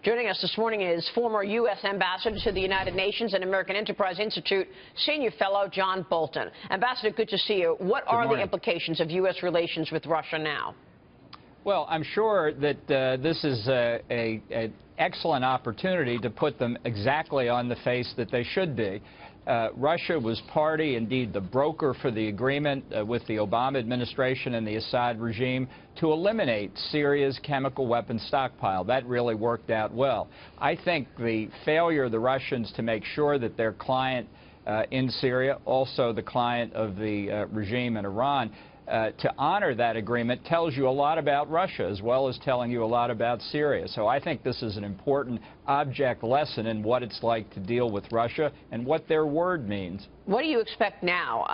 Joining us this morning is former U.S. Ambassador to the United Nations and American Enterprise Institute Senior Fellow John Bolton. Ambassador, good to see you. What are the implications of U.S. relations with Russia now? Well, I'm sure that this is an excellent opportunity to put them exactly on the face that they should be. Russia was party, indeed the broker for the agreement with the Obama administration and the Assad regime to eliminate Syria's chemical weapons stockpile. That really worked out well. I think the failure of the Russians to make sure that their client in Syria, also the client of the regime in Iran, to honor that agreement tells you a lot about Russia as well as telling you a lot about Syria. So I think this is an important object lesson in what it's like to deal with Russia and what their word means. What do you expect now?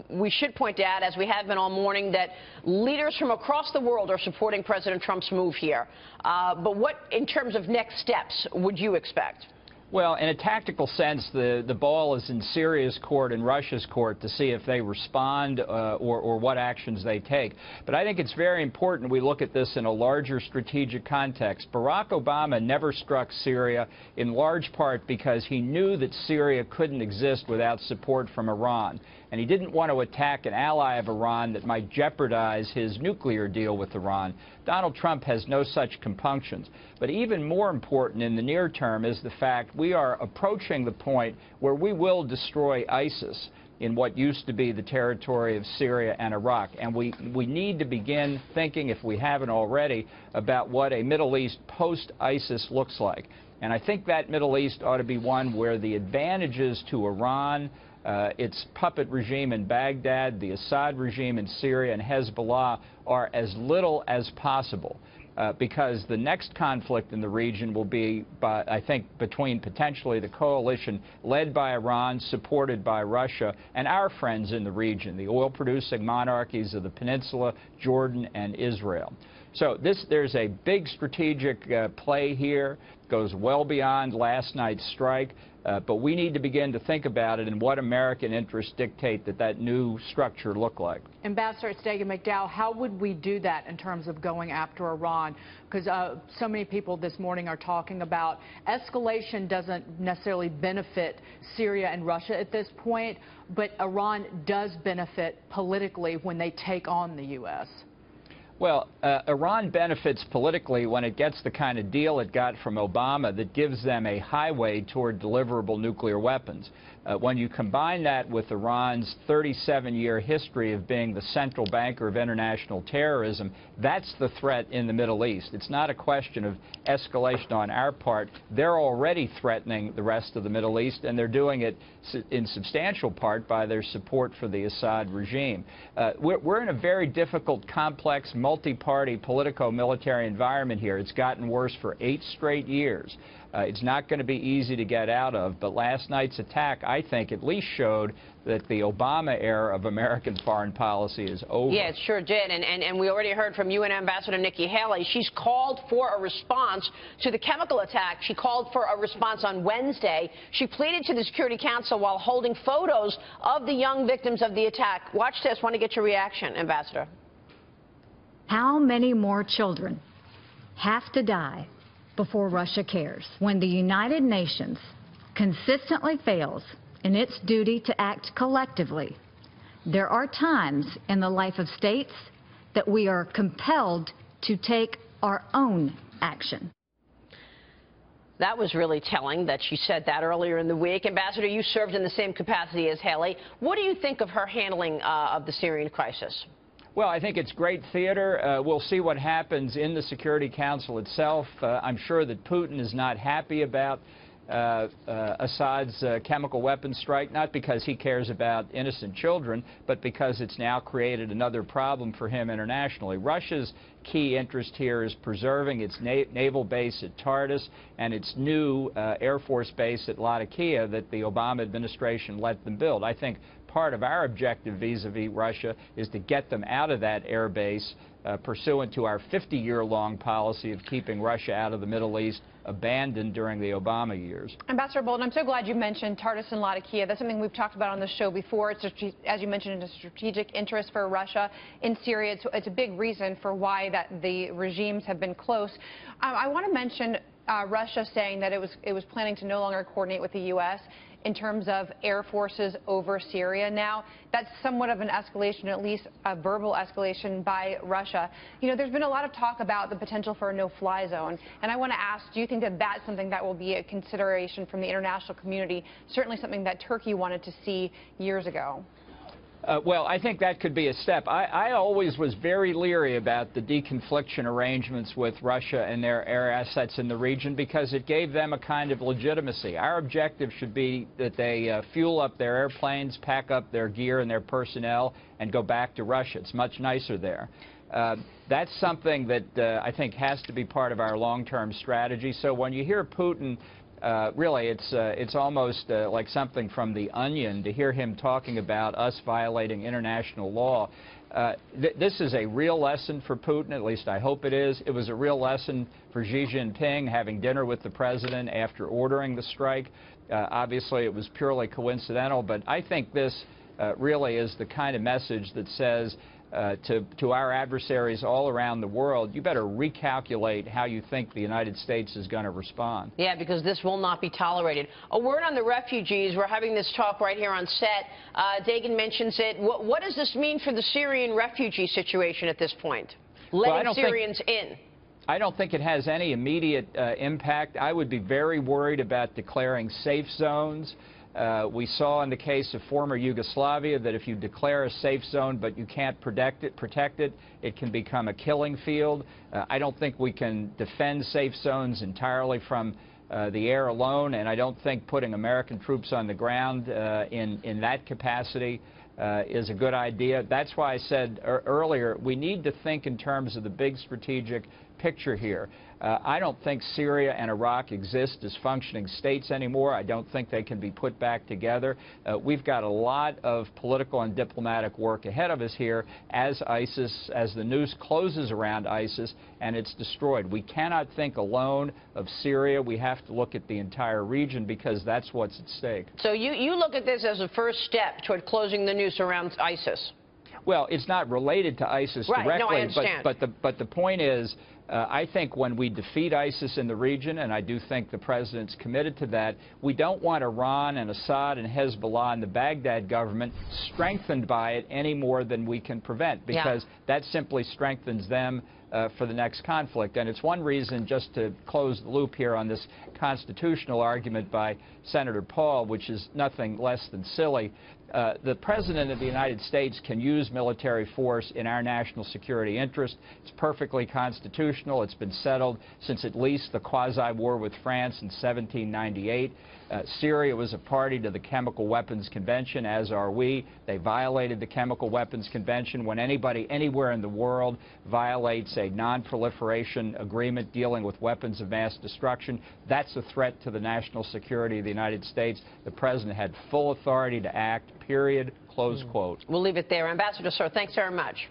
We should point out, as we have been all morning, that leaders from across the world are supporting President Trump's move here. But what, in terms of next steps, would you expect? Well, in a tactical sense, the ball is in Syria's court and Russia's court to see if they respond or what actions they take. But I think it's very important we look at this in a larger strategic context. Barack Obama never struck Syria in large part because he knew that Syria couldn't exist without support from Iran. And he didn't want to attack an ally of Iran that might jeopardize his nuclear deal with Iran. Donald Trump has no such compunctions. But even more important in the near term is the fact we are approaching the point where we will destroy ISIS in what used to be the territory of Syria and Iraq. And we need to begin thinking, if we haven't already, about what a Middle East post-ISIS looks like. And I think that Middle East ought to be one where the advantages to Iran, its puppet regime in Baghdad, the Assad regime in Syria, and Hezbollah are as little as possible. Because the next conflict in the region will be, I think, between potentially the coalition led by Iran, supported by Russia, and our friends in the region, the oil-producing monarchies of the peninsula, Jordan, and Israel. So there's a big strategic play here, goes well beyond last night's strike, but we need to begin to think about it and what American interests dictate that new structure look like. Ambassador, it's Dagan McDowell. How would we do that in terms of going after Iran? Because so many people this morning are talking about escalation doesn't necessarily benefit Syria and Russia at this point, but Iran does benefit politically when they take on the U.S. Well, Iran benefits politically when it gets the kind of deal it got from Obama that gives them a highway toward deliverable nuclear weapons. When you combine that with Iran's 37-year history of being the central banker of international terrorism, that's the threat in the Middle East. It's not a question of escalation on our part. They're already threatening the rest of the Middle East, and they're doing it in substantial part by their support for the Assad regime. We're in a very difficult, complex, multi-party politico-military environment here. It's gotten worse for 8 straight years. It's not going to be easy to get out of, but last night's attack, I think, at least showed that the Obama era of American foreign policy is over. Yeah, it sure did, and we already heard from UN Ambassador Nikki Haley. She's called for a response to the chemical attack. She called for a response on Wednesday. She pleaded to the Security Council while holding photos of the young victims of the attack. Watch this. Want to get your reaction, Ambassador. How many more children have to die before Russia cares? When the United Nations consistently fails in its duty to act collectively, there are times in the life of states that we are compelled to take our own action. That was really telling that she said that earlier in the week. Ambassador, you served in the same capacity as Haley. What do you think of her handling of the Syrian crisis? Well, I think it's great theater. We'll see what happens in the Security Council itself. I'm sure that Putin is not happy about Assad's chemical weapons strike, not because he cares about innocent children, but because it's now created another problem for him internationally. Russia's key interest here is preserving its naval base at Tartus and its new Air Force base at Latakia that the Obama administration let them build. I think part of our objective vis-a-vis Russia is to get them out of that air base pursuant to our 50-year-long policy of keeping Russia out of the Middle East, abandoned during the Obama years. Ambassador Bolton, I'm so glad you mentioned Tartus and Latakia. That's something we've talked about on the show before. It's, as you mentioned, a strategic interest for Russia in Syria. It's a big reason for why the regimes have been close. I want to mention Russia saying that it was planning to no longer coordinate with the U.S. in terms of air forces over Syria now. That's somewhat of an escalation, at least a verbal escalation by Russia. You know, there's been a lot of talk about the potential for a no-fly zone, and I want to ask, do you think that that's something that will be a consideration from the international community, certainly something that Turkey wanted to see years ago? Well, I think that could be a step. I always was very leery about the deconfliction arrangements with Russia and their air assets in the region because it gave them a kind of legitimacy. Our objective should be that they fuel up their airplanes, pack up their gear and their personnel, and go back to Russia. It's much nicer there. That's something that I think has to be part of our long-term strategy. So when you hear Putin, really, it's almost like something from The Onion to hear him talking about us violating international law. This is a real lesson for Putin, at least I hope it is. It was a real lesson for Xi Jinping having dinner with the president after ordering the strike. Obviously, it was purely coincidental, but I think this really is the kind of message that says to our adversaries all around the world, you better recalculate how you think the United States is going to respond. Yeah, because this will not be tolerated. A word on the refugees. We're having this talk right here on set. Dagan mentions it. What does this mean for the Syrian refugee situation at this point? Letting Syrians in. I don't think it has any immediate impact. I would be very worried about declaring safe zones. We saw in the case of former Yugoslavia that if you declare a safe zone but you can't protect it, it can become a killing field. I don't think we can defend safe zones entirely from the air alone, and I don't think putting American troops on the ground in that capacity is a good idea. That's why I said earlier we need to think in terms of the big strategic picture here. I don't think Syria and Iraq exist as functioning states anymore. I don't think they can be put back together. We've got a lot of political and diplomatic work ahead of us here as the noose closes around ISIS and it's destroyed. We cannot think alone of Syria. We have to look at the entire region because that's what's at stake. So you look at this as a first step toward closing the noose around ISIS. Well, it's not related to ISIS directly, no, I understand. but the point is, I think when we defeat ISIS in the region, and I do think the president's committed to that, we don't want Iran and Assad and Hezbollah and the Baghdad government strengthened by it any more than we can prevent, because that simply strengthens them for the next conflict. And it's one reason, just to close the loop here on this constitutional argument by Senator Paul, which is nothing less than silly. The President of the United States can use military force in our national security interest. It's perfectly constitutional. It's been settled since at least the quasi-war with France in 1798. Syria was a party to the Chemical Weapons Convention, as are we. They violated the Chemical Weapons Convention. When anybody anywhere in the world violates a non-proliferation agreement dealing with weapons of mass destruction, that's a threat to the national security of the United States. The President had full authority to act, period, close quote. We'll leave it there. Ambassador, sir, thanks very much.